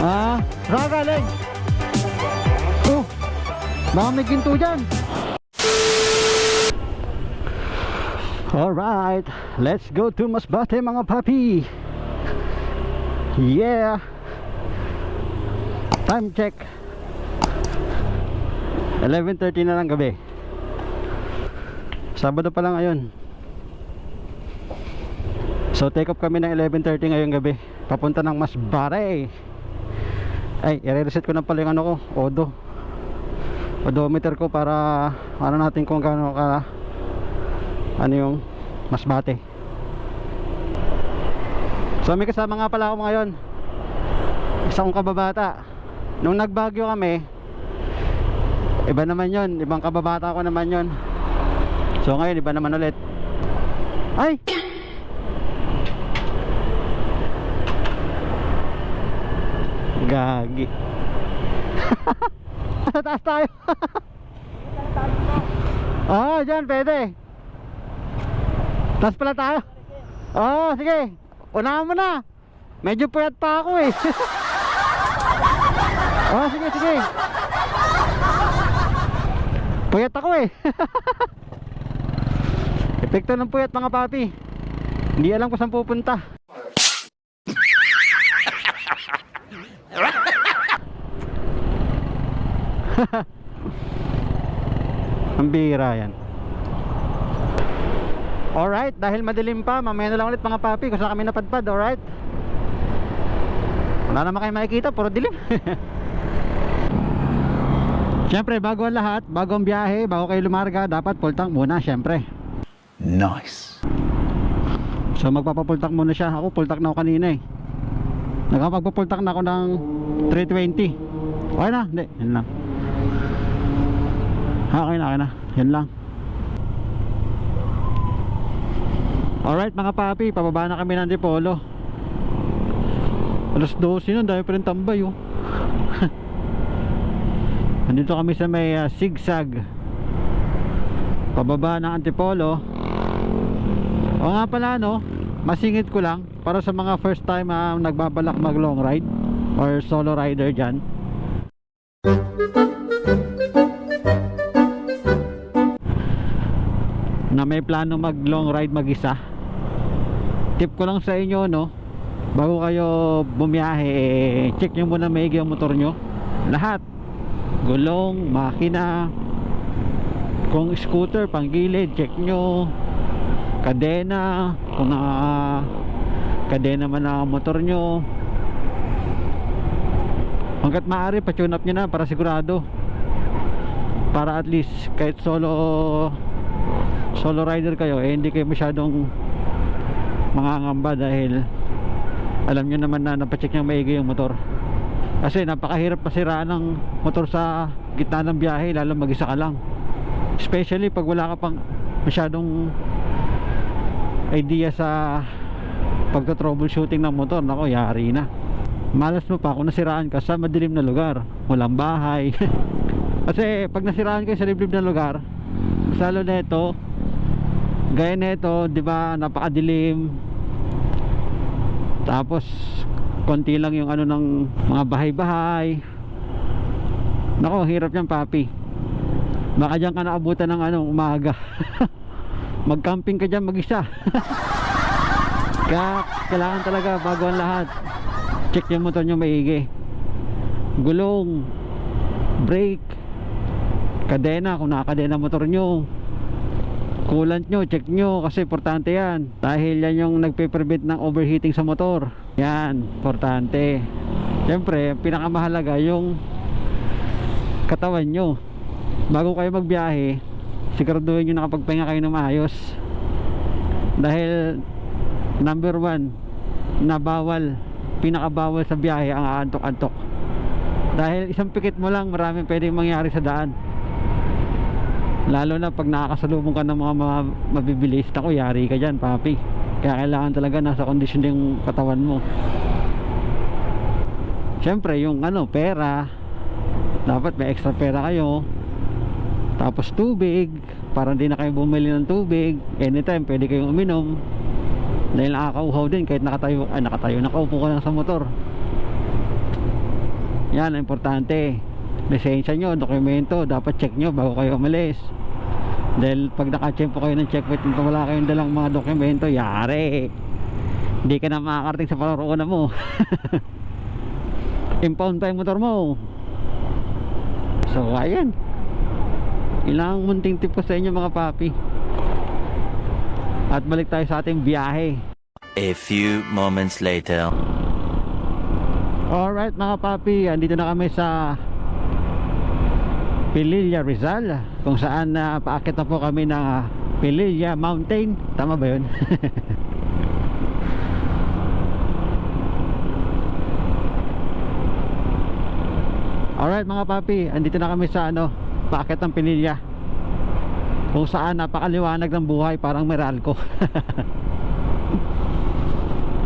Saan ka galing? Oh, baka may ginto dyan. Alright, let's go to Masbate mga papi. Yeah. Time check 11:30 na lang gabi. Sabado pa lang ngayon. So take off kami ng 11:30 ngayong gabi, papunta ng Masbate. Ay, i-reset ko na pala yung ano ko, odometer ko para ano natin kung gaano ka ano yung Masbate. So may kasama nga pala ako ngayon, isa kong kababata. Nung nagbagyo kami, iba naman yon, ibang kababata ko naman yon. So ngayon iba naman ulit. Ay! Gagi. Taas tayo. Dyan pwede. Taas pala tayo. Sige. Unahan mo na. Medyo puyat pa ako eh. Sige. Puyat ako eh. Epekto ng puyat mga papi. Hindi alam kung saan pupunta. Ang bira yan. Alright, dahil madilim pa, mamaya na lang ulit mga papi kung saan kami napadpad. Alright, wala naman kayo makikita, puro dilim. Siyempre bago ang lahat, bago ang biyahe, bago kayo lumarga, dapat full tank muna syempre. Nice. So magpapa-full tank muna siya. Ako full tank na ako kanina eh. Nakapagpa-full tank na ako ng 320. Okay na? Hindi, yan lang. Okay na. Yan lang. Alright mga papi, pababa na kami ng Dipolo. Alas 12 nun, dahil pa rin tambay oh. Nandito kami sa may zigzag pababa ng Antipolo. O nga pala no, masingit ko lang para sa mga first time nagbabalak mag long ride or solo rider dyan. Na may plano mag long ride mag isa, tip ko lang sa inyo no, bago kayo bumiyahe, check nyo muna maigi ang motor nyo. Lahat, gulong, makina, kung scooter, panggilid, check nyo. Kadena, kung kadena man ang motor nyo, hanggat maaari pa-tune up nyo na para sigurado, para at least kahit solo rider kayo hindi kayo masyadong mangangamba, dahil alam nyo naman na napacheck nyo maigi yung motor. Kasi napakahirap pasiraan ng motor sa gitna ng biyahe, lalo mag-isa ka lang, especially pag wala ka pang masyadong idea sa pagta-troubleshooting ng motor. Nako, yari na. Malas mo pa kung nasiraan ka sa madilim na lugar, walang bahay. Kasi pag nasiraan kayo sa liblib na lugar, lalo na ito, gaya na ito, di ba, napakadilim, tapos konti lang yung ano ng mga bahay-bahay. Nako, hirap yan papi. Baka dyan ka naabutan ng umaga. Mag-camping ka dyan mag-isa. Kaya kailangan talaga bago ang lahat, check yung motor nyo maigi. Gulong, brake, kadena, kung nakakadena motor nyo, coolant nyo, check nyo, kasi importante yan, dahil yan yung nagpe-prevent ng overheating sa motor. Yan, importante. Siyempre, pinakamahalaga yung katawan nyo. Bago kayo magbiyahe, siguraduhin nyo nakapagpahinga kayo ng maayos, dahil number 1 na bawal, pinakabawal sa biyahe ang aantok-antok. Dahil isang pikit mo lang, maraming pwedeng mangyari sa daan, lalo na pag nakakasalubong ka ng mga mabibilis. Ako, yari ka dyan papi. Kaya kailangan talaga nasa kondisyon yung katawan mo. Siyempre yung pera, dapat may extra pera kayo. Tapos tubig, para hindi na kayo bumili ng tubig. Anytime pwede kayong uminom, dahil nakakauhaw din kahit nakaupo ka lang sa motor. Yan ang importante. Lisensya nyo, dokumento, dapat check nyo bago kayo umalis. Dahil pag naka-check po kayo ng checkpoint kung wala kayong dalang mga dokumento, yari, hindi ka na makakarating sa paroroonan mo. Impound pa yung motor mo. So ayan, ilang munting tip ko sa inyo mga papi. At balik tayo sa ating biyahe. A few moments later. Alright mga papi, andito na kami sa Pililla, Rizal, kung saan paakit na po kami ng Pililla Mountain. Tama ba yun? Alright mga papi, andito na kami sa paakit ng Pililla, kung saan napakaliwanag ng buhay, parang Meralco.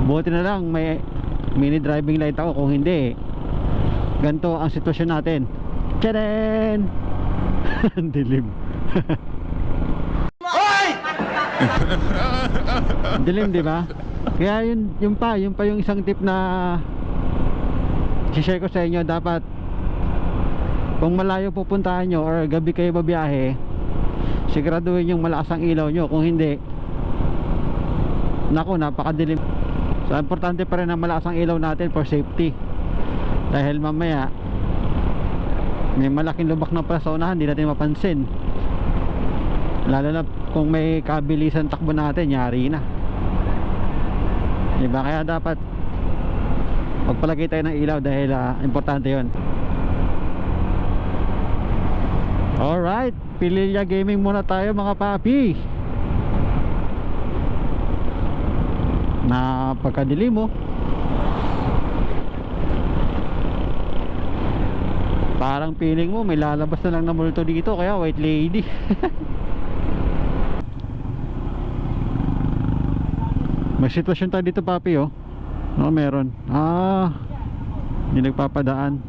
Buti na lang may mini driving light ako, kung hindi ganito ang sitwasyon natin. Tcharan! Ang dilim. Dilim, di ba? Kaya yun pa yung isang tip na share ko sa inyo. Dapat kung malayo pupuntahan nyo or gabi kayo babiyahe, siguraduhin yung malakas ang ilaw nyo. Kung hindi, naku, napakadilim. So importante pa rin ang malakas ang ilaw natin for safety, dahil mamaya may malaking lubak na pala sa unahan, hindi natin mapansin. Lalo na kung may kabilisan takbo natin, yari na, diba? Kaya dapat magpalagay tayo ng ilaw dahil importante yon. Alright, Pililla Gaming muna tayo mga papi. Napakadilim mo. Parang feeling mo may lalabas na lang na multo dito, kaya white lady. May sitwasyon tayo dito papi, oh. No, meron. Hindi nagpapadaan.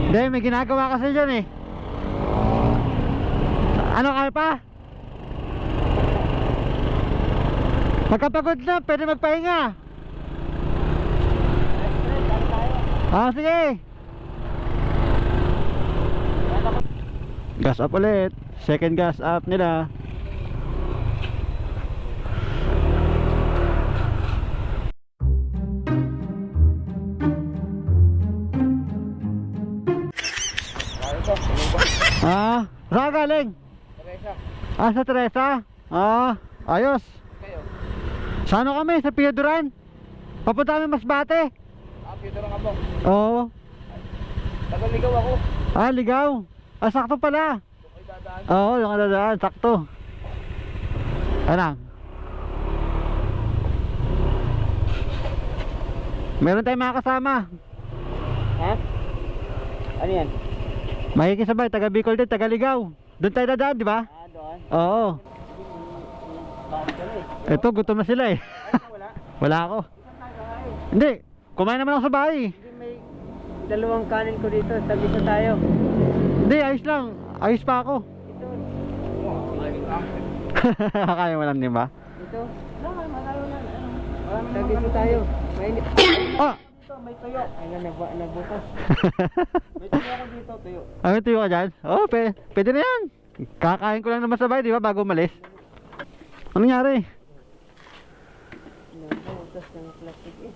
Hindi, may ginagawa kasi dyan eh. Ano, kaya pa? Pagkapagod na, pwede magpahinga. Sige. Gas up ulit. Second gas up nila. Saan galing? Teresa. Sa Teresa? Ayos. Kayo? Sa ano kami? Sa Pio Duran? Papunta kami Masbate. Pio Duran ka po? Oo. Tagal-ligaw ako. Ligaw. Sakto pala. Doon kayo dadaan. Oo, yung dadaan, sakto. Anong? Meron tayong mga kasama. Ha? Ano yan? Makikisabay, taga Bicol din, taga Ligaw. Doon tayo dadaan, di ba? Doon. Oo. Bakit ka na eh? Eto, gutom na sila eh. Wala? Wala ako. Hindi, kumain naman ako sa bahay. Hindi, may dalawang kanin ko dito. Tag-isa tayo. Hindi, ayos lang. Ayos pa ako. Ito. Kaya mo lang, di ba? Ito. Tag-isa tayo. May may tuyo. Ay, nabukas. May tuyo ako dito, tuyo. May tuyo ka dyan? Pwede na yan. Kakain ko lang naman sa bahay, di ba? Bago umalis. Anong nangyari? Nabukas ng plastic eh.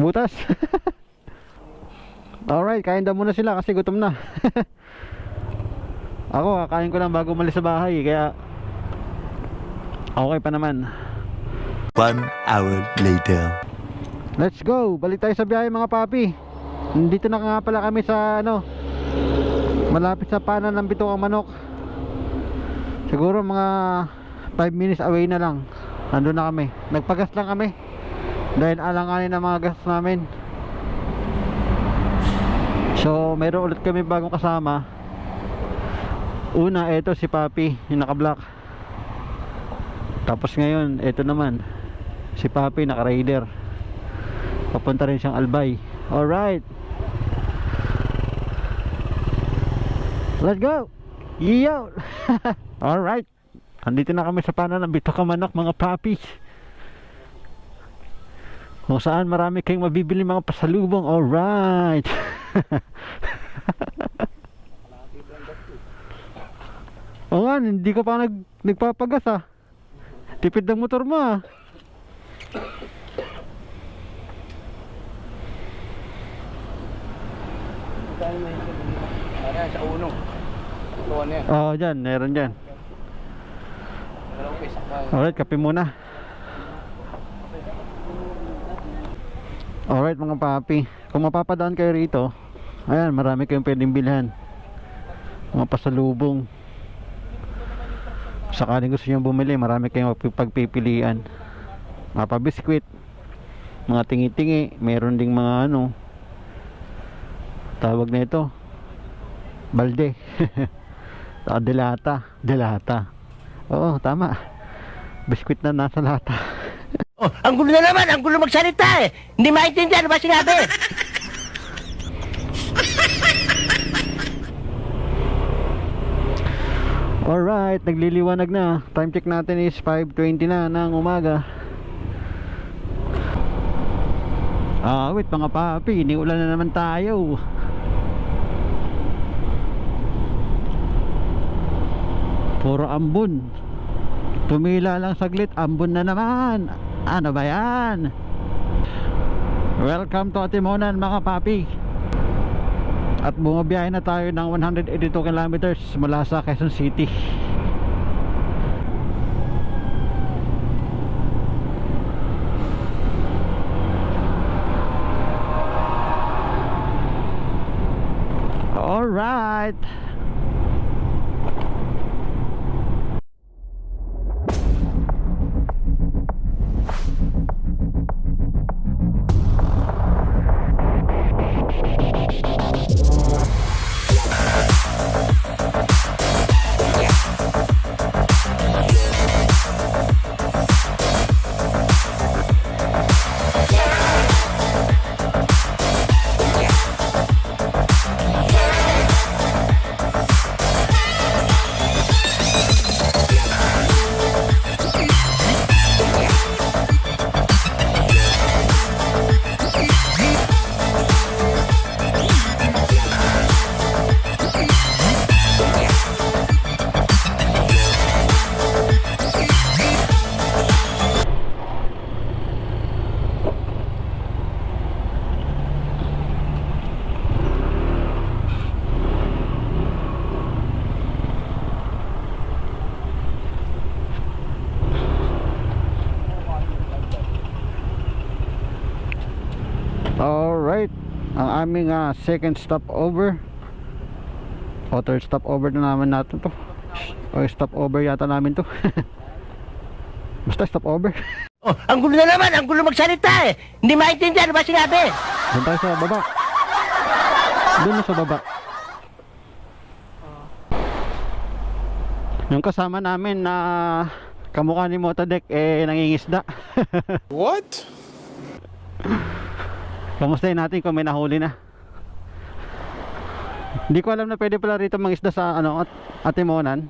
Butas. Alright, kain daw muna sila kasi gutom na. Ako, kakain ko lang bago umalis sa bahay, kaya okay pa naman. 1 hour later. Let's go, balik tayo sa biyahe mga papi. Dito na nga pala kami sa malapit sa panan ng Bitokang Manok. Siguro mga 5 minutes away na lang. Nandun na kami. Nagpagas lang kami dahil alanganin ang mga gas namin. So meron ulit kami bagong kasama. Una, eto si Papi, yung naka-black. Tapos ngayon, eto naman si Papi, naka-raider. Papunta rin siyang Albay. Alright, let's go. Yo. Alright, andito na kami sa panan ng Bitokang Manok mga papi. Kung saan marami kayong mabibili mga pasalubong. Alright. O nga, hindi ka pa nagpapagas ah. Tipid ng motor mo ah. Saan mo yung ayan, sa uno. Ito ano yan. Oo, dyan, meron dyan. Dalawang pisa ka. Alright, kape muna. Alright mga papi, kung mapapadaan kayo rito, ayan, marami kayong pwedeng bilhan. Mga pasalubong. Sakaling gusto nyo bumili, marami kayong pagpipilian. Mga pabiskwit, mga tingi-tingi, meron ding mga ano, tawag na ito, balde. Delata. Oo, tama. Biskwit na nasa lata. Oh, ang gulo na naman, ang gulo magsalita eh. Hindi maintindihan ba sinabi? Alright, nagliliwanag na. Time check natin is 5:20 na ng umaga. Wait mga papi, iniulan na naman tayo. Puro ambon. Tumila lang saglit, ambon na naman. Ano ba yan? Welcome to Atimonan mga papi. At bumabiyahe na tayo ng 182 kilometers mula sa Quezon City. Alright. Alright, ang aming second stopover o third stopover na naman natin to, o stopover yata namin to. Basta stopover. Oh, ang gulo na naman, ang gulo magsalita eh. Hindi maintindihan ba sinabi? Doon tayo sa baba. Doon na sa baba. Yung kasama namin na kamukha ni Motodek nangingisda. What? Kamustahin natin kung may nahuli na. Hindi ko alam na pwede pala rito mangisda sa Atimonan.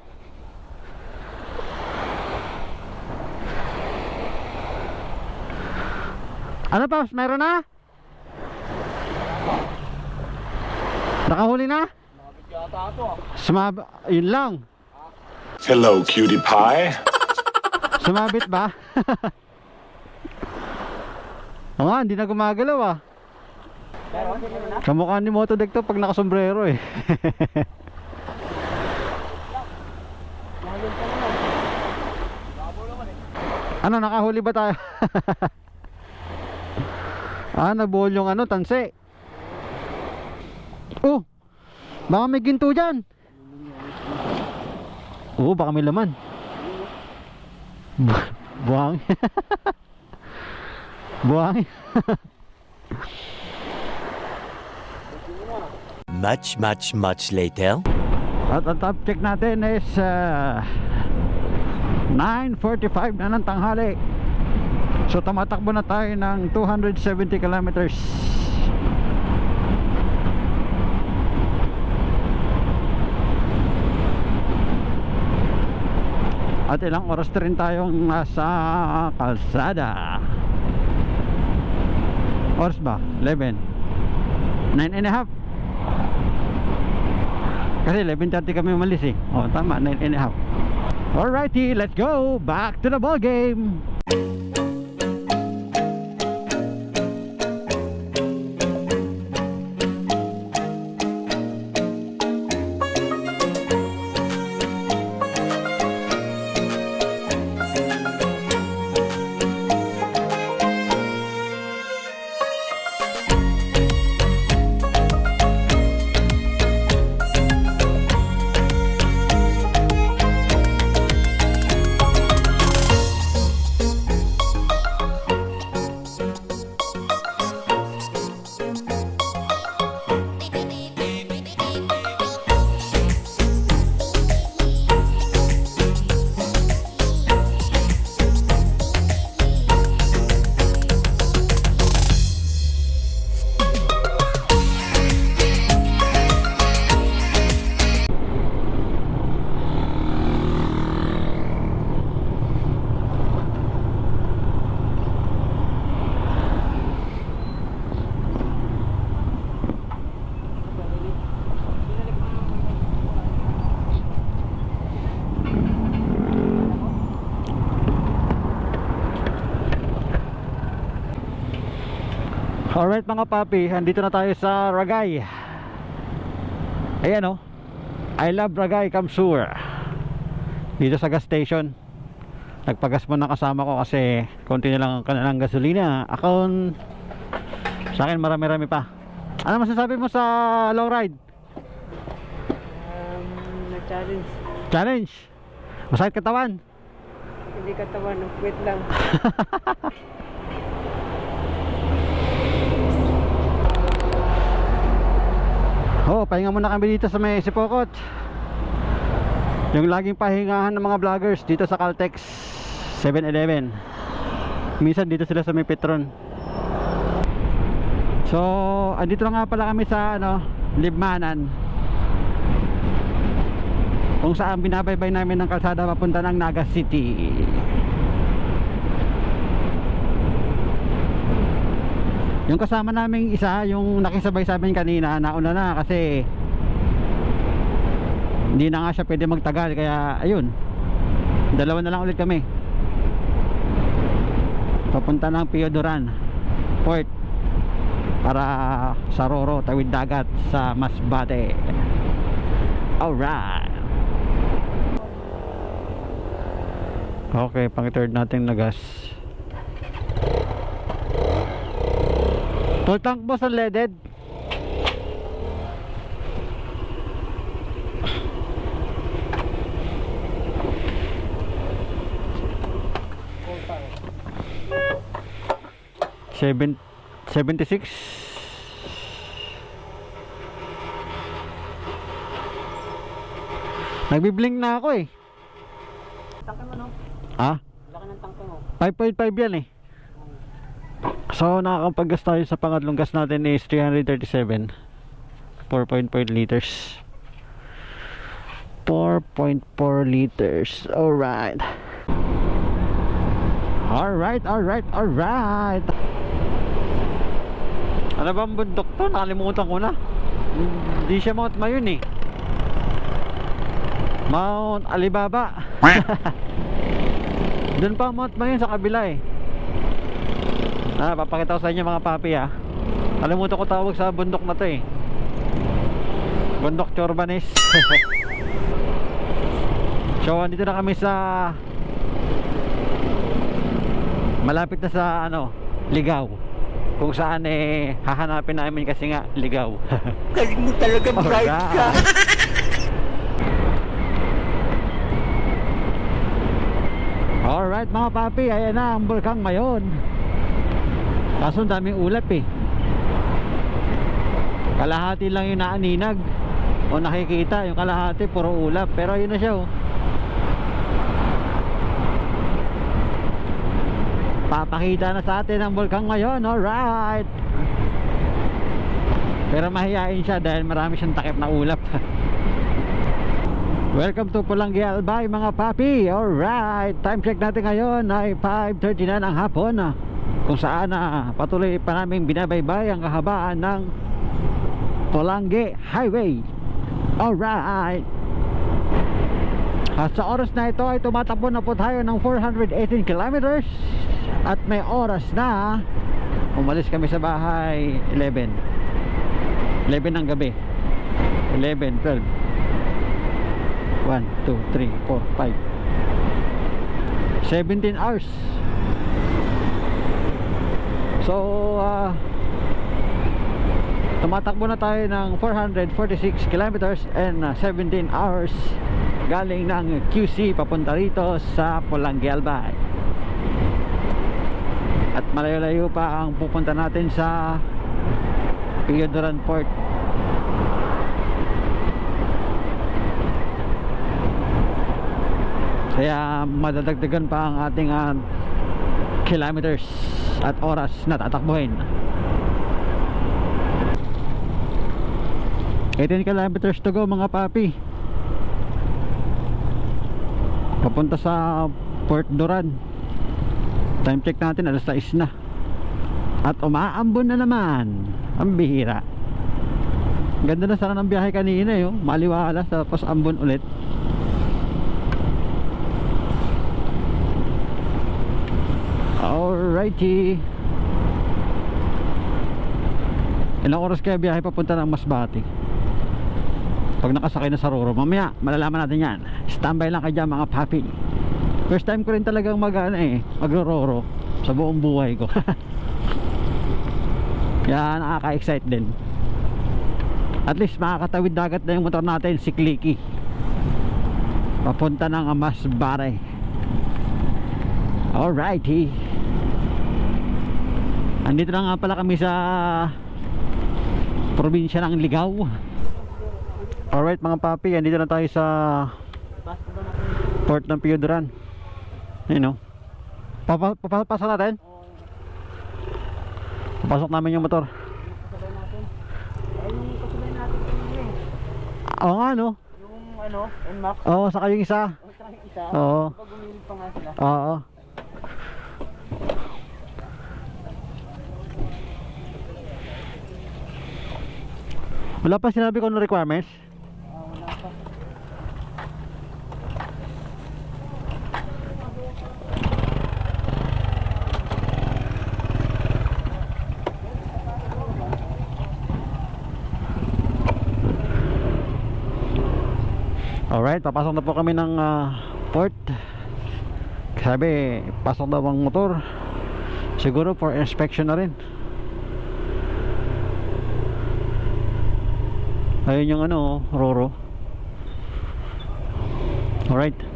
Ano pa? Meron na? Nakahuli na? Yun lang. Hello, cutie pie. Sumabit ba? Oo nga, hindi na gumagalaw ah. Kamukha ni Motodek to pag nakasombrero eh. Ano, nakahuli ba tayo? Nabuhol yung tanse. Oh, baka may ginto dyan. Oo, baka may laman. Buhang. Buhang. Much later. At ang top check natin is 9:45 na ng tanghali. So tumatakbo na tayo ng 270 kilometers. At ilang oras na rin tayong nasa kalsada. Oras ba? 11. 9 and a half. Kasi 11:30 kami umalis eh. Oh, tama, 9 and a half. Alrighty, let's go back to the ball game. Alright mga papi, andito na tayo sa Ragay. Ayan oh, I love Ragay Kamsur. Dito sa gas station. Nagpagas mo na kasama ko kasi konti na lang ang kanilang gasolina. Akon sa akin marami-rami pa. Ano masasabi mo sa long ride? Na-challenge. Challenge? Masakit katawan? Hindi katawan, wait lang. Oh, pahinga muna kami dito sa may Sipokot. Yung laging pahingahan ng mga vloggers dito sa Caltex 7-Eleven. Minsan dito sila sa may Petron. So, andito na nga pala kami sa Libmanan. Kung saan binabaybay namin ng kalsada papunta ng Naga City. Yung kasama naming isa, yung nakisabay sa amin kanina, nauna na kasi hindi na nga siya pwede magtagal, kaya ayun, dalawa na lang ulit kami papunta ng Piodoran Port para sa Roro, tawid dagat sa Masbate. Alright, okay, pang third natin na gas. Full tank boss, unleaded. Full tank. 76. Nagbi-blink na ako eh. Tangke mo no? Ha? Laki ng tangke mo. 5.5 yan eh. So nakakapag-gas tayo sa pangatlong gas natin is 337, 4.4 liters. 4.4 liters. Alright. Alright. Ano ba ang bundok to? Nakalimutan ko na. Hindi siya Mount Mayon eh. Mount Alibaba. Doon pa Mount Mayon sa kabila eh. Papakita ko sa inyo mga papi ha. Kalimutan ko tawag sa bundok na to eh. Bundok Chorbanes. So andito na kami sa malapit na sa Ligaw. Kung saan hahanapin namin kasi nga Ligaw. Galing mo talaga, bright ka. Alright mga papi, ayan na ang Bulkang Mayon. Kaso ang daming ulap eh. Kalahati lang yung naaninag o nakikita, yung kalahati puro ulap. Pero yun na siya oh. Papakita na sa atin ang Bulkang ngayon. Alright. Pero mahihain siya dahil marami siyang takip na ulap. Welcome to Pulanggi Albay mga papi. Alright, time check natin ngayon ay 5:30 na ng hapon. kung saan patuloy pa namin binabaybay ang kahabaan ng Pulangi Highway. Alright, at sa oras na ito ay tumatakbo na po tayo ng 418 kilometers at may oras na umalis kami sa bahay 11 ng gabi. 11, 12, 1, 2, 3, 4, 5, 17 hours. So tumatakbo na tayo ng 446 kilometers and 17 hours galing ng QC papunta rito sa Pulangi Albay. At malayo-layo pa ang pupunta natin sa Pioduran Port. Kaya madadagdagan pa ang ating kilometers at oras na tatakbuhin. 18 kilometers to go mga papi, papunta sa Port Duran. Time check natin alas 6 na at umaambon na naman. Ang bihira. Ganda na sana ng biyahe kanina yun, maliwalas tapos ambon ulit. Alrighty, ilang oras kaya biyahe papunta ng Masbate pag nakasakay na sa Roro? Mamaya malalaman natin yan. Standby lang kayo dyan mga papi. First time ko rin talagang magro-Roro sa buong buhay ko. Kaya nakaka-excite din. At least makakatawid dagat na yung motor natin, si Clicky, papunta ng Masbate. Alrighty, andito na nga pala kami sa probinsya ng Ligaw. Alright mga papi, andito na tayo sa port ng Pioduran. Ayun o, papasok natin. Papasok namin yung motor. Oo nga no, Yung NMAX. oo, saka yung isa. Oo. Pag umilip pa nga sila. Oo. Wala pa sinabi ko ng requirements. Wala pa. Alright, papasok na po kami ng port. Sabi, pasok daw ang motor. Siguro for inspection na rin. Ayun yung Roro. Alright.